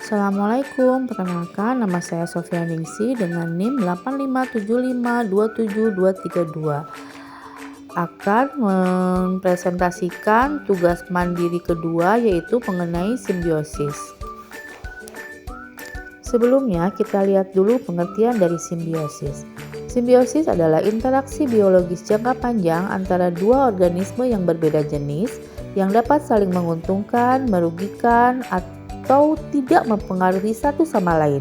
Assalamualaikum, perkenalkan nama saya Sofia Ningsi dengan NIM 857527232. Akan mempresentasikan tugas mandiri kedua yaitu mengenai simbiosis. Sebelumnya kita lihat dulu pengertian dari simbiosis. Simbiosis adalah interaksi biologis jangka panjang antara dua organisme yang berbeda jenis yang dapat saling menguntungkan, merugikan, atau tidak mempengaruhi satu sama lain.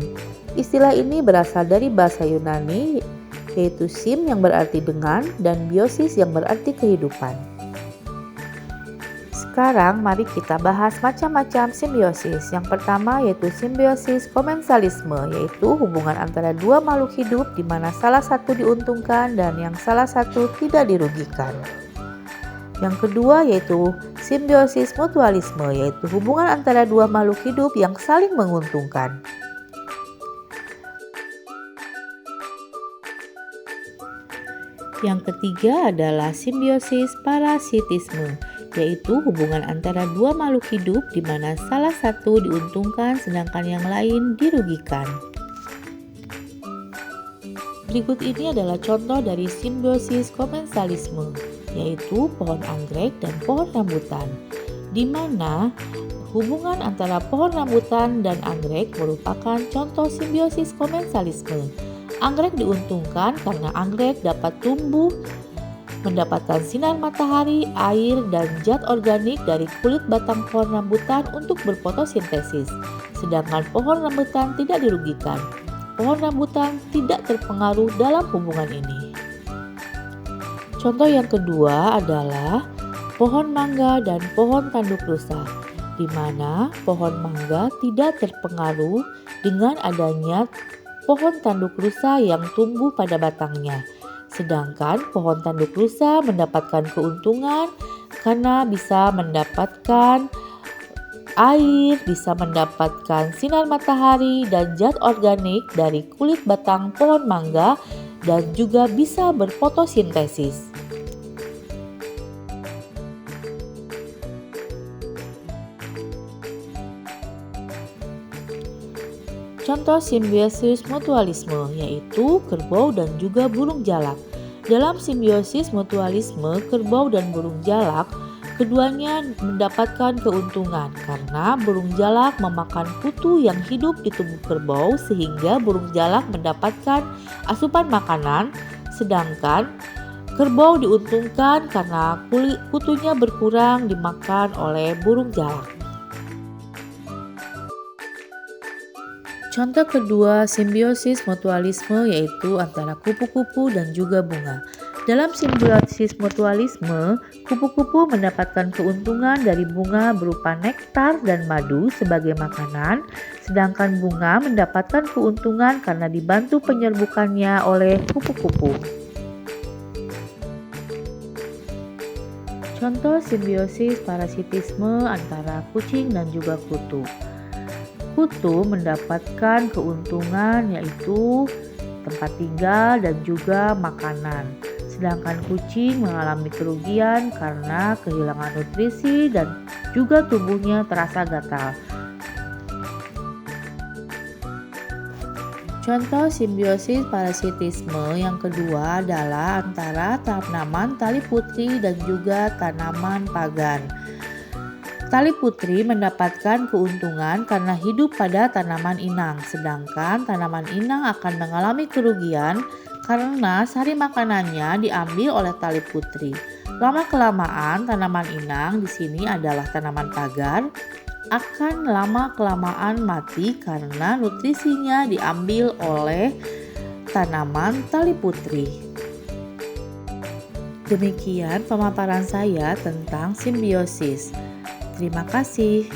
Istilah ini berasal dari bahasa Yunani yaitu sim yang berarti dengan dan biosis yang berarti kehidupan. Sekarang mari kita bahas macam-macam simbiosis. Yang pertama yaitu simbiosis komensalisme, yaitu hubungan antara dua makhluk hidup di mana salah satu diuntungkan dan yang salah satu tidak dirugikan. Yang kedua yaitu simbiosis mutualisme, yaitu hubungan antara dua makhluk hidup yang saling menguntungkan. Yang ketiga adalah simbiosis parasitisme, yaitu hubungan antara dua makhluk hidup di mana salah satu diuntungkan sedangkan yang lain dirugikan. Berikut ini adalah contoh dari simbiosis komensalisme, yaitu pohon anggrek dan pohon rambutan, di mana hubungan antara pohon rambutan dan anggrek merupakan contoh simbiosis komensalisme. Anggrek diuntungkan karena anggrek dapat tumbuh mendapatkan sinar matahari, air, dan zat organik dari kulit batang pohon rambutan untuk berfotosintesis, sedangkan pohon rambutan tidak dirugikan. Pohon rambutan tidak terpengaruh dalam hubungan ini. Contoh yang kedua adalah pohon mangga dan pohon tanduk rusa, di mana pohon mangga tidak terpengaruh dengan adanya pohon tanduk rusa yang tumbuh pada batangnya. Sedangkan pohon tanduk rusa mendapatkan keuntungan karena bisa mendapatkan air, bisa mendapatkan sinar matahari dan zat organik dari kulit batang pohon mangga dan juga bisa berfotosintesis. Contoh simbiosis mutualisme yaitu kerbau dan juga burung jalak. Dalam simbiosis mutualisme kerbau dan burung jalak, keduanya mendapatkan keuntungan karena burung jalak memakan kutu yang hidup di tubuh kerbau sehingga burung jalak mendapatkan asupan makanan, sedangkan kerbau diuntungkan karena kutunya berkurang dimakan oleh burung jalak. Contoh kedua simbiosis mutualisme yaitu antara kupu-kupu dan juga bunga. Dalam simbiosis mutualisme, kupu-kupu mendapatkan keuntungan dari bunga berupa nektar dan madu sebagai makanan, sedangkan bunga mendapatkan keuntungan karena dibantu penyerbukannya oleh kupu-kupu. Contoh simbiosis parasitisme antara kucing dan juga kutu. Kutu mendapatkan keuntungan yaitu tempat tinggal dan juga makanan. Sedangkan kucing mengalami kerugian karena kehilangan nutrisi dan juga tubuhnya terasa gatal. Contoh simbiosis parasitisme yang kedua adalah antara tanaman tali putri dan juga tanaman pagan. Tali putri mendapatkan keuntungan karena hidup pada tanaman inang, sedangkan tanaman inang akan mengalami kerugian karena sari makanannya diambil oleh tali putri. Lama-kelamaan tanaman inang di sini adalah tanaman pagar akan lama-kelamaan mati karena nutrisinya diambil oleh tanaman tali putri. Demikian pemaparan saya tentang simbiosis. Terima kasih.